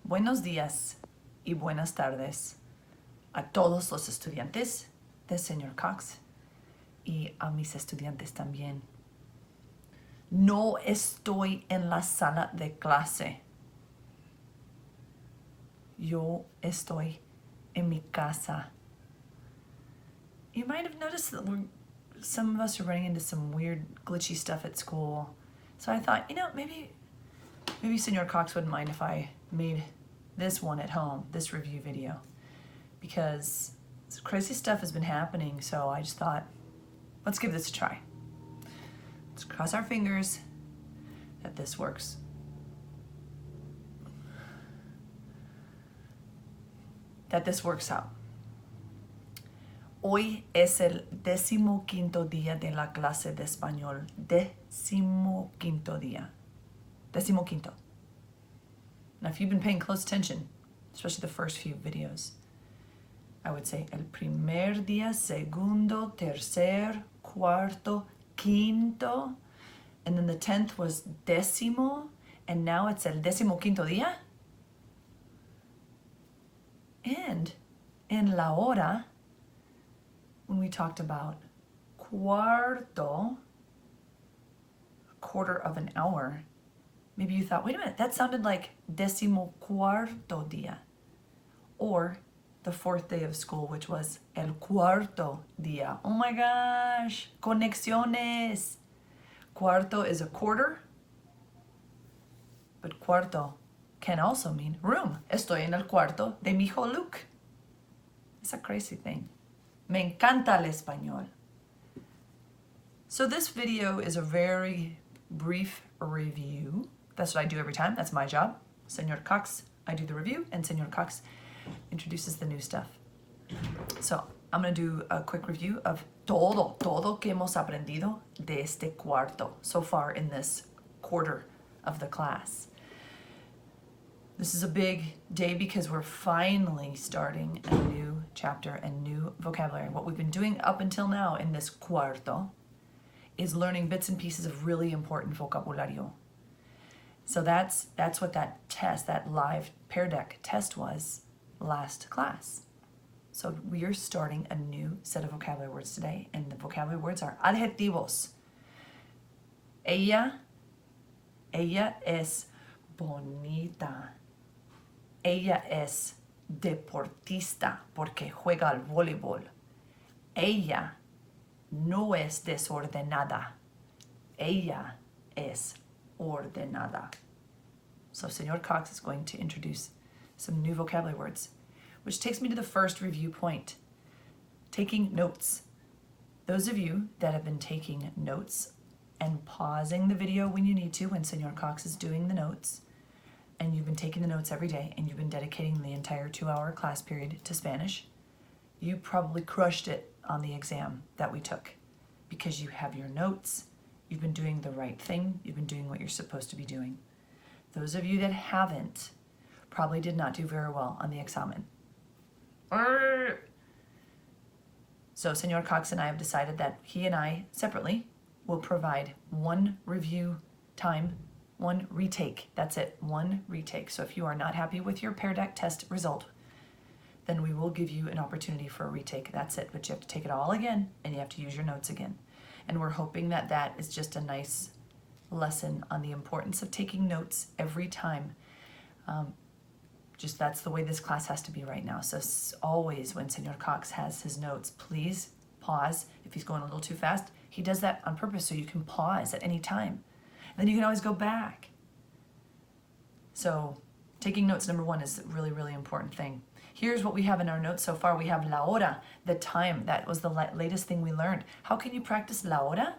Buenos días y buenas tardes a todos los estudiantes de Señor Cox y a mis estudiantes también. No estoy en la sala de clase. Yo estoy en mi casa. You might have noticed that some of us are running into some weird glitchy stuff at school. So I thought, maybe Señor Cox wouldn't mind if I made this one at home, this review video, because crazy stuff has been happening. So I just thought, let's give this a try. Let's cross our fingers that this works. That this works out. Hoy es el 15º día de la clase de español. 15º día. 15º. Now, if you've been paying close attention, especially the first few videos, I would say el primer día, segundo, tercer, cuarto, quinto, and then the 10th was décimo, and now it's el 15º día. And in la hora, when we talked about cuarto, a quarter of an hour, maybe you thought, wait a minute, that sounded like 14º día. Or the 4th day of school, which was el cuarto día. Oh my gosh, conexiones. Cuarto is a quarter, but cuarto can also mean room. Estoy en el cuarto de mi hijo Luke. It's a crazy thing. Me encanta el español. So this video is a very brief review. That's what I do every time. That's my job. Señor Cox, I do the review, and Señor Cox introduces the new stuff. So I'm going to do a quick review of todo que hemos aprendido de este cuarto so far in this quarter of the class. This is a big day because we're finally starting a new chapter and new vocabulary. What we've been doing up until now in this cuarto is learning bits and pieces of really important vocabulario. So that's what that test, that live Pear Deck test was last class. So we are starting a new set of vocabulary words today, and the vocabulary words are adjetivos. Ella es bonita. Ella es deportista porque juega al voleibol. Ella no es desordenada. Ella es ordenada. So Señor Cox is going to introduce some new vocabulary words, which takes me to the first review point. Taking notes. Those of you that have been taking notes and pausing the video when you need to, when Señor Cox is doing the notes, and you've been taking the notes every day, and you've been dedicating the entire 2-hour class period to Spanish, you probably crushed it on the exam that we took because you have your notes, you've been doing the right thing, you've been doing what you're supposed to be doing. Those of you that haven't probably did not do very well on the examen. So Señor Cox and I have decided that he and I separately will provide one review time, one retake. That's it, one retake. So if you are not happy with your Pear Deck test result, then we will give you an opportunity for a retake. That's it, but you have to take it all again, and you have to use your notes again. And we're hoping that that is just a nice lesson on the importance of taking notes every time. Just that's the way this class has to be right now. So always when Señor Cox has his notes, please pause. If he's going a little too fast, he does that on purpose so you can pause at any time. And then you can always go back. So taking notes, number one, is a really, really important thing. Here's what we have in our notes so far. We have la hora, the time. That was the latest thing we learned. How can you practice la hora?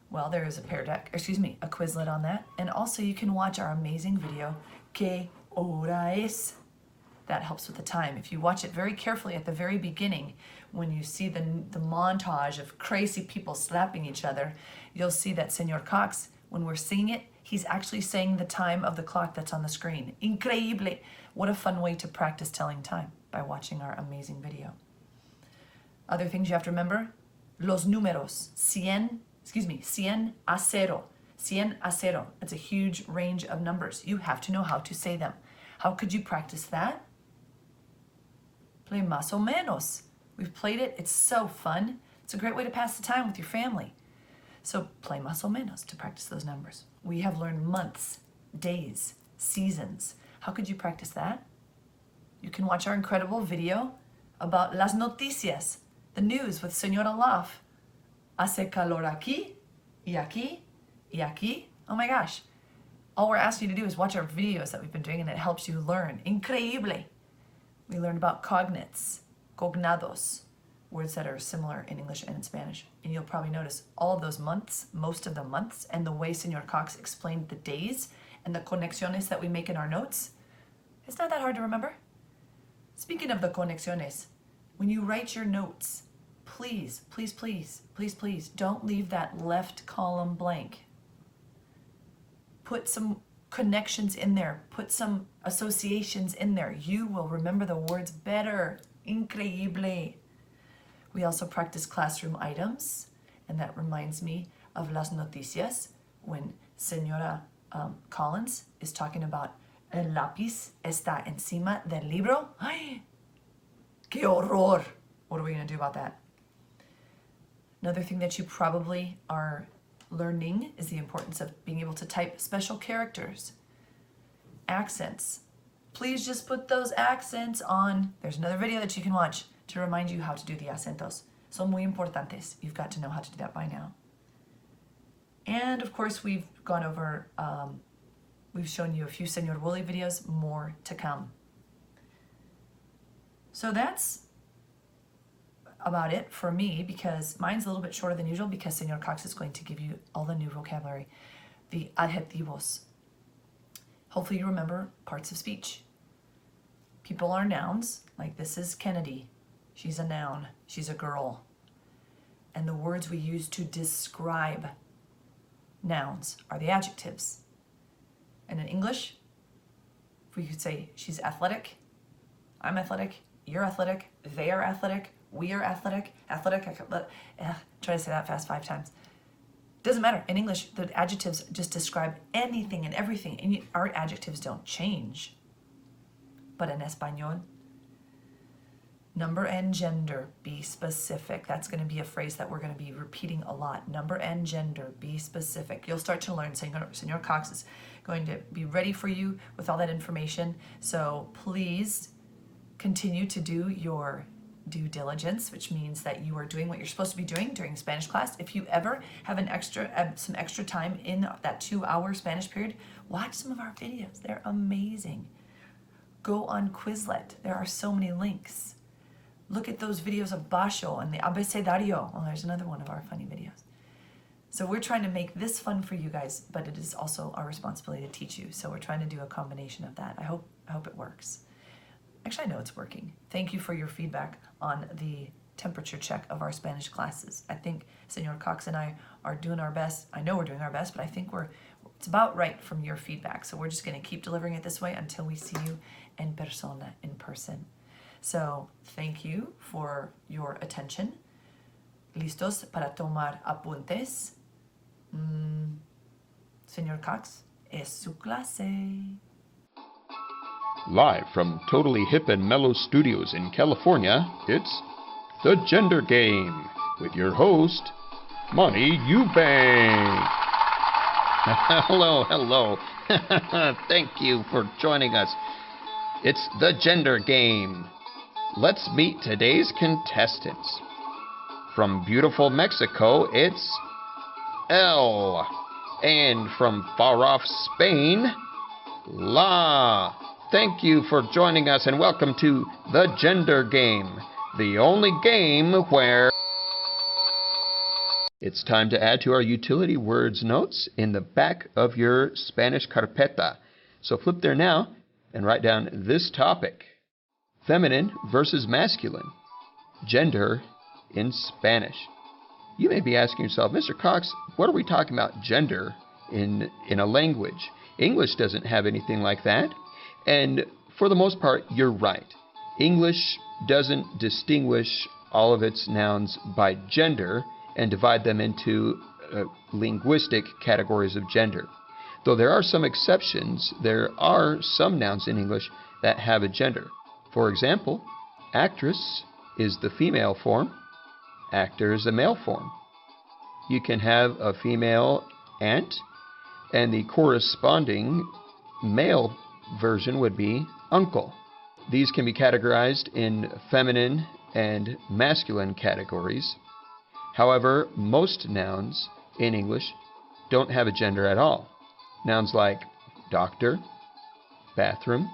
Well, there is a a Quizlet on that. And also you can watch our amazing video, ¿Qué hora es? That helps with the time. If you watch it very carefully at the very beginning, when you see the montage of crazy people slapping each other, you'll see that Señor Cox, when we're singing it, he's actually saying the time of the clock that's on the screen. Increíble. What a fun way to practice telling time, by watching our amazing video. Other things you have to remember, los números, 100 a 0. 100 a 0. It's a huge range of numbers. You have to know how to say them. How could you practice that? Play más o menos. We've played it. It's so fun. It's a great way to pass the time with your family. So play más o menos to practice those numbers. We have learned months, days, seasons. How could you practice that? You can watch our incredible video about las noticias, the news with Señora Love. Hace calor aquí, y aquí, y aquí. Oh my gosh. All we're asking you to do is watch our videos that we've been doing, and it helps you learn. Increíble. We learned about cognates, Cognados, words that are similar in English and in Spanish. And you'll probably notice all of those months, most of the months, and the way Señor Cox explained the days and the conexiones that we make in our notes. It's not that hard to remember. Speaking of the conexiones, when you write your notes, please, please, please, please, please, don't leave that left column blank. Put some connections in there. Put some associations in there. You will remember the words better. Increíble. We also practice classroom items, and that reminds me of las noticias when Señora Collins is talking about el lápiz está encima del libro. ¡Ay! ¡Qué horror! What are we going to do about that? Another thing that you probably are learning is the importance of being able to type special characters, accents. Please just put those accents on. There's another video that you can watch to remind you how to do the acentos. Son muy importantes. You've got to know how to do that by now. And of course, we've gone over, we've shown you a few Señor Woolley videos, more to come. So that's about it for me, because mine's a little bit shorter than usual because Señor Cox is going to give you all the new vocabulary, the adjetivos. Hopefully you remember parts of speech. People are nouns, like this is Kennedy. She's a noun. She's a girl. And the words we use to describe nouns are the adjectives. And in English, we could say she's athletic, I'm athletic, you're athletic, they are athletic, we are athletic, try to say that fast 5 times. Doesn't matter. In English, the adjectives just describe anything and everything. And our adjectives don't change. But in Espanol, number and gender, be specific. That's going to be a phrase that we're going to be repeating a lot. Number and gender, be specific. You'll start to learn. Señor Cox is going to be ready for you with all that information. So please continue to do your due diligence, which means that you are doing what you're supposed to be doing during Spanish class. If you ever have some extra time in that 2-hour Spanish period, watch some of our videos. They're amazing. Go on Quizlet. There are so many links. Look at those videos of Basho and the Abecedario. Well, there's another one of our funny videos. So we're trying to make this fun for you guys, but it is also our responsibility to teach you. So we're trying to do a combination of that. I hope it works. Actually, I know it's working. Thank you for your feedback on the temperature check of our Spanish classes. I think Señor Cox and I are doing our best. I know we're doing our best, but I think it's about right from your feedback. So we're just going to keep delivering it this way until we see you in persona, in person. So thank you for your attention. ¿Listos para tomar apuntes? Señor Cox, es su clase. Live from Totally Hip and Mellow Studios in California, it's The Gender Game with your host, Monty Eubank. Hello. Thank you for joining us. It's The Gender Game. Let's meet today's contestants. From beautiful Mexico, it's El. And from far-off Spain, La. Thank you for joining us and welcome to The Gender Game, the only game where it's time to add to our utility words notes in the back of your Spanish carpeta. So flip there now and write down this topic: feminine versus masculine, gender in Spanish. You may be asking yourself, Mr. Cox, what are we talking about gender in a language? English doesn't have anything like that. And for the most part, you're right. English doesn't distinguish all of its nouns by gender and divide them into linguistic categories of gender. Though there are some exceptions, there are some nouns in English that have a gender. For example, actress is the female form, actor is the male form. You can have a female aunt, and the corresponding male version would be uncle. These can be categorized in feminine and masculine categories. However, most nouns in English don't have a gender at all. Nouns like doctor, bathroom,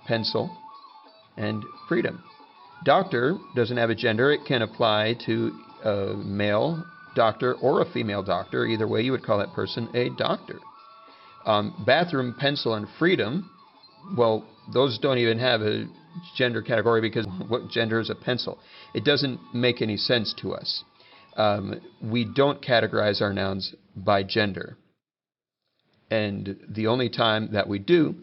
pencil, and freedom. Doctor doesn't have a gender. It can apply to a male doctor or a female doctor. Either way, you would call that person a doctor. Bathroom, pencil, and freedom, well, those don't even have a gender category because what gender is a pencil? It doesn't make any sense to us. We don't categorize our nouns by gender. And the only time that we do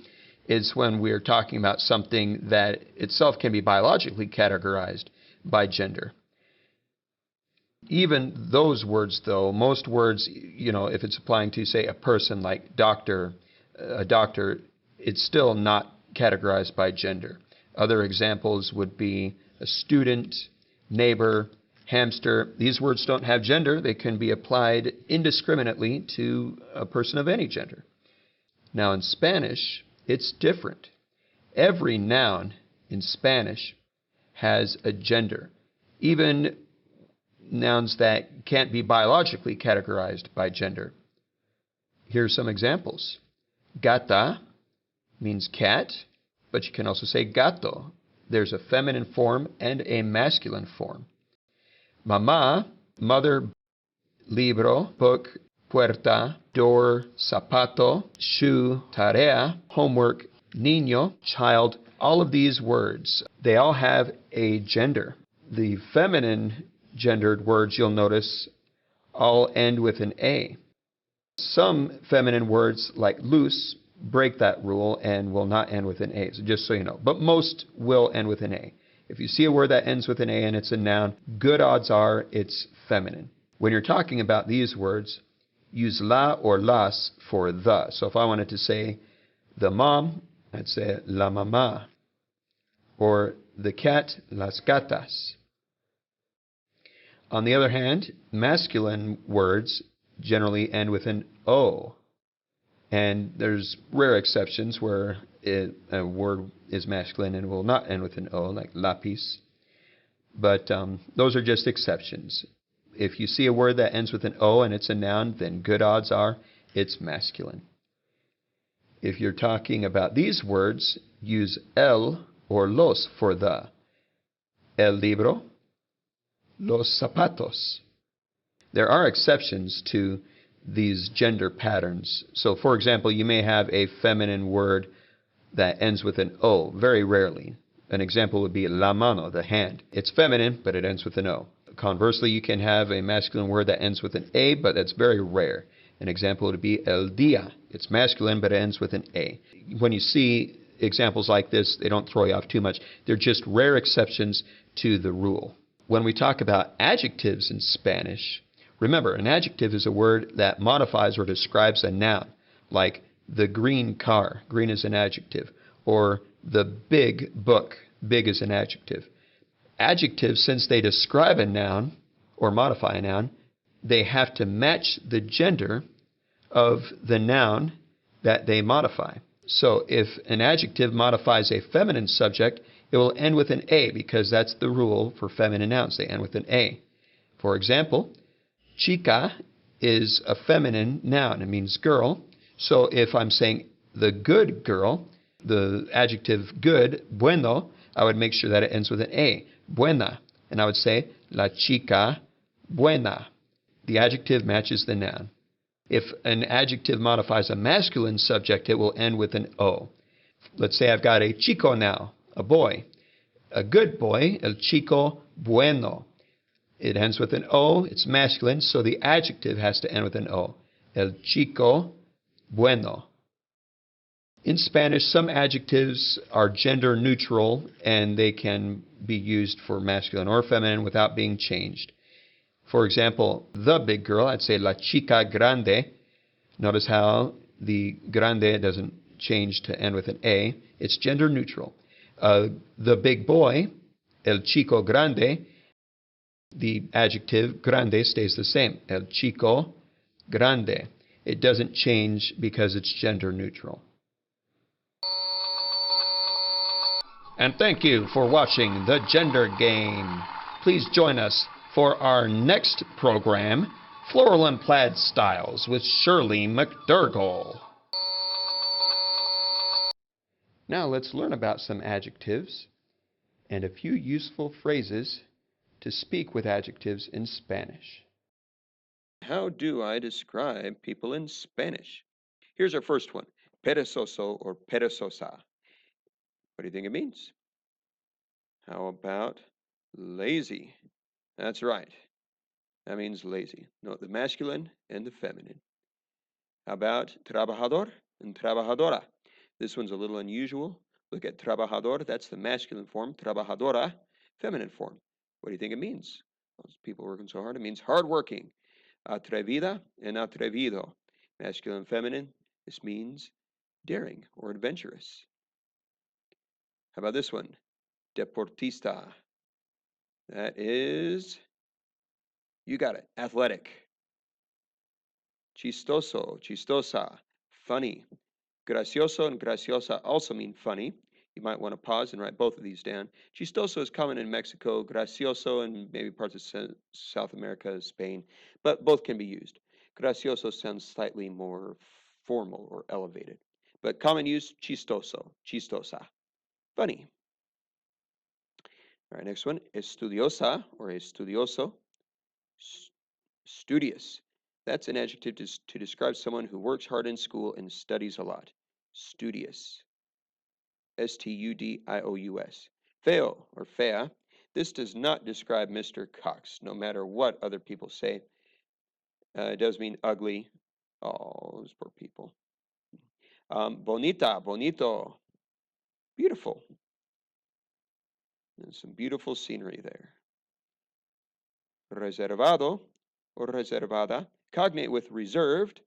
is when we're talking about something that itself can be biologically categorized by gender. Even those words, though, most words, if it's applying to, say, a person like doctor, a doctor, it's still not categorized by gender. Other examples would be a student, neighbor, hamster. These words don't have gender. They can be applied indiscriminately to a person of any gender. Now, in Spanish, it's different. Every noun in Spanish has a gender. Even nouns that can't be biologically categorized by gender. Here's some examples. Gata means cat, but you can also say gato. There's a feminine form and a masculine form. Mama, mother, libro, book, puerta, door, zapato, shoe, tarea, homework, niño, child. All of these words, they all have a gender. The feminine gendered words, you'll notice, all end with an A. Some feminine words, like loose, break that rule and will not end with an A, so just so you know. But most will end with an A. If you see a word that ends with an A and it's a noun, good odds are it's feminine. When you're talking about these words, use la or las for the. So if I wanted to say the mom, I'd say la mamá. Or the cat, las gatas. On the other hand, masculine words generally end with an O. And there's rare exceptions where a word is masculine and will not end with an O, like lapis. But those are just exceptions. If you see a word that ends with an O and it's a noun, then good odds are it's masculine. If you're talking about these words, use el or los for the. El libro, los zapatos. There are exceptions to these gender patterns. So, for example, you may have a feminine word that ends with an O, very rarely. An example would be la mano, the hand. It's feminine, but it ends with an O. Conversely, you can have a masculine word that ends with an A, but that's very rare. An example would be el día. It's masculine, but it ends with an A. When you see examples like this, they don't throw you off too much. They're just rare exceptions to the rule. When we talk about adjectives in Spanish, remember, an adjective is a word that modifies or describes a noun, like the green car. Green is an adjective. Or the big book. Big is an adjective. Adjectives, since they describe a noun or modify a noun, they have to match the gender of the noun that they modify. So if an adjective modifies a feminine subject, it will end with an A because that's the rule for feminine nouns. They end with an A. For example, chica is a feminine noun. It means girl. So if I'm saying the good girl, the adjective good, bueno, I would make sure that it ends with an A. Buena. And I would say la chica buena. The adjective matches the noun. If an adjective modifies a masculine subject, it will end with an O. Let's say I've got a chico now, a boy. A good boy, el chico bueno. It ends with an O, it's masculine, so the adjective has to end with an O. El chico bueno. In Spanish, some adjectives are gender neutral and they can be used for masculine or feminine without being changed. For example, the big girl, I'd say la chica grande. Notice how The grande doesn't change to end with an A. It's gender neutral. The big boy, el chico grande, the adjective grande stays the same. El chico grande. It doesn't change because it's gender neutral. And thank you for watching The Gender Game. Please join us for our next program, Floral and Plaid Styles with Shirley McDougall. Now let's learn about some adjectives and a few useful phrases to speak with adjectives in Spanish. How do I describe people in Spanish? Here's our first one, perezoso or perezosa. What do you think it means? How about lazy? That's right. That means lazy. Note the masculine and the feminine. How about trabajador and trabajadora? This one's a little unusual. Look at trabajador, that's the masculine form. Trabajadora, feminine form. What do you think it means? Those people working so hard, it means hardworking. Atrevida and atrevido, masculine and feminine. This means daring or adventurous. How about this one? Deportista. That is, you got it, athletic. Chistoso, chistosa, funny. Gracioso and graciosa also mean funny. You might want to pause and write both of these down. Chistoso is common in Mexico, gracioso in maybe parts of South America, Spain, but both can be used. Gracioso sounds slightly more formal or elevated, but common use, chistoso, chistosa, funny. All right, next one, estudiosa or estudioso, studious. That's an adjective to describe someone who works hard in school and studies a lot. Studious. Studious. Feo or fea. This does not describe Mr. Cox, no matter what other people say. It does mean ugly. Oh, those poor people. Bonita, bonito. Beautiful. And some beautiful scenery there. Reservado or reservada. Cognate with reserved,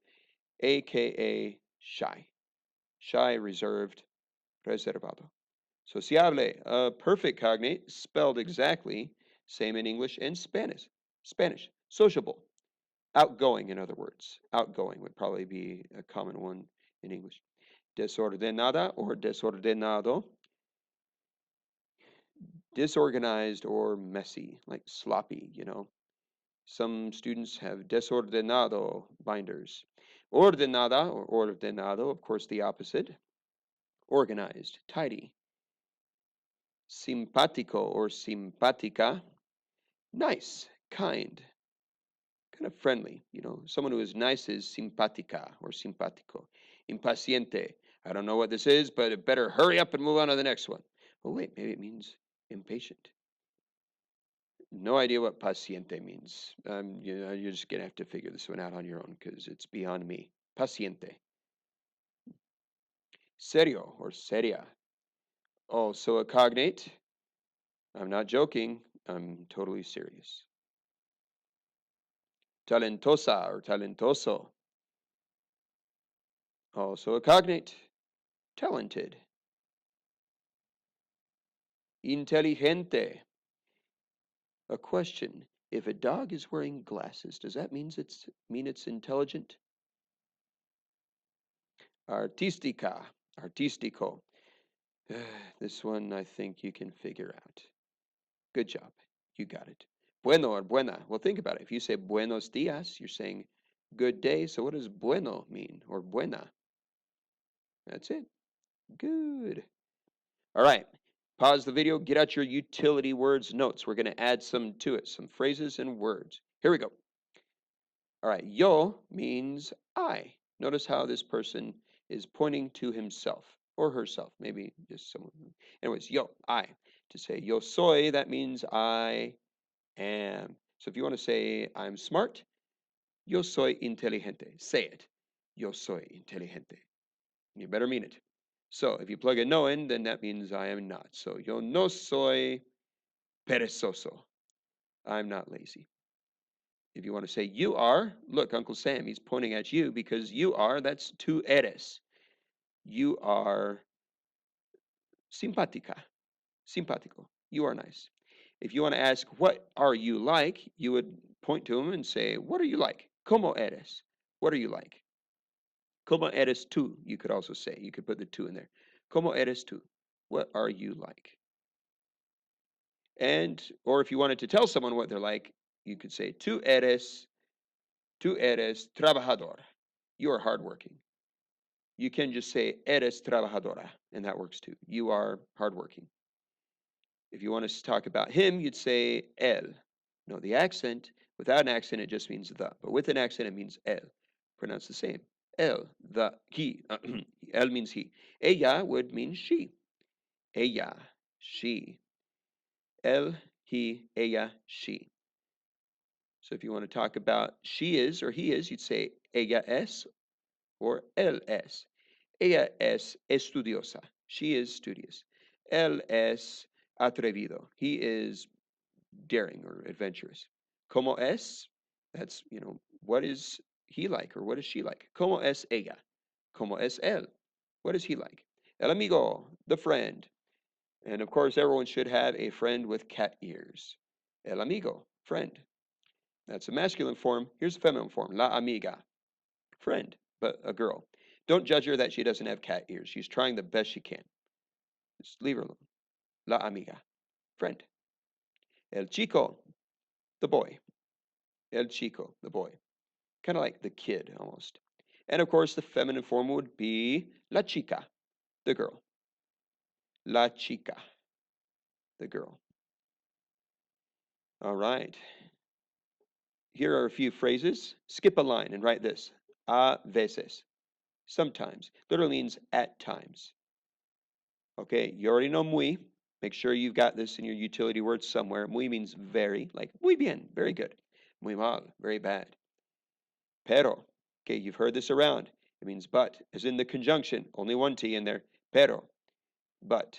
aka shy. Shy, reserved, reservado. Sociable, a perfect cognate, spelled exactly, same in English and Spanish. Sociable, outgoing, in other words. Outgoing would probably be a common one in English. Desordenada or desordenado. Disorganized or messy, like sloppy, you know. Some students have desordenado binders. Ordenada or ordenado, of course, the opposite. Organized, tidy. Simpático or simpática, nice, kind, kind of friendly. You know, someone who is nice is simpática or simpático. Impaciente, I don't know what this is, but it better hurry up and move on to the next one. Oh, wait, maybe it means impatient. No idea what paciente means. You know, you're just going to have to figure this one out on your own because it's beyond me. Paciente. Serio or seria. Oh, so a cognate. I'm not joking. I'm totally serious. Talentosa or talentoso. Also a cognate. Talented. Inteligente. A question. If a dog is wearing glasses, does that mean it's intelligent? Artística. Artístico. This one I think you can figure out. Good job. You got it. Bueno or buena. Well, think about it. If you say buenos dias, you're saying good day. So what does bueno mean or buena? That's it. Good. All right. Pause the video. Get out your utility words notes. We're going to add some to it, some phrases and words. Here we go. All right. Yo means I. Notice how this person is pointing to himself or herself. Maybe just someone. Anyways, yo, I. To say yo soy, that means I am. So if you want to say I'm smart, yo soy inteligente. Say it. Yo soy inteligente. You better mean it. So if you plug a no in, then that means I am not. So yo no soy perezoso. I'm not lazy. If you want to say you are, look, Uncle Sam, he's pointing at you because you are, that's tú eres. You are simpática, simpático. You are nice. If you want to ask, what are you like? You would point to him and say, what are you like? ¿Cómo eres? What are you like? ¿Cómo eres tú? You could also say. You could put the tú in there. ¿Cómo eres tú? What are you like? And, or if you wanted to tell someone what they're like, you could say, tú eres trabajador. You are hardworking. You can just say, eres trabajadora, and that works too. You are hardworking. If you want to talk about him, you'd say él. No, the accent, without an accent, it just means the. But with an accent, it means él. Pronounced the same. Él, he. Él means he. Ella would mean she. Ella, she. Él, he, ella, she. So if you want to talk about she is or he is, you'd say ella es or él es. Ella es estudiosa. She is studious. Él es atrevido. He is daring or adventurous. ¿Cómo es? That's, what is he like or what is she like? ¿Cómo es ella? ¿Cómo es él? What is he like? El amigo, the friend. And of course, everyone should have a friend with cat ears. El amigo, friend. That's a masculine form. Here's the feminine form, la amiga, friend, but a girl. Don't judge her that she doesn't have cat ears. She's trying the best she can. Just leave her alone. La amiga, friend. El chico, the boy. El chico, the boy. Kind of like the kid almost. And of course, the feminine form would be la chica, the girl. La chica, the girl. All right. Here are a few phrases. Skip a line and write this. A veces. Sometimes. Literally means at times. Okay, you already know muy. Make sure you've got this in your utility words somewhere. Muy means very, like muy bien, very good. Muy mal, very bad. Pero, okay, you've heard this around. It means but, as in the conjunction, only one T in there. Pero, but.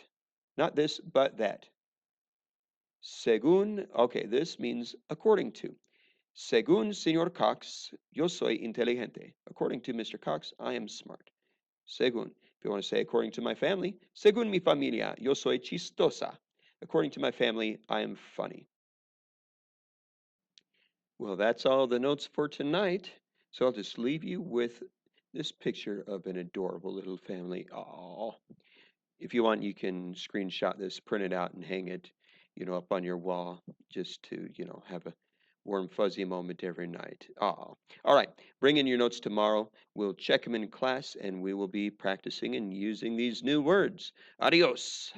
Not this, but that. Según, okay, this means according to. Según Señor Cox, yo soy inteligente. According to Mr. Cox, I am smart. Según, if you want to say according to my family, según mi familia, yo soy chistosa. According to my family, I am funny. Well, that's all the notes for tonight. So I'll just leave you with this picture of an adorable little family. Aww. If you want, you can screenshot this, print it out, and hang it, up on your wall just to, have a warm, fuzzy moment every night. Aww. All right, bring in your notes tomorrow. We'll check them in class, and we will be practicing and using these new words. Adios.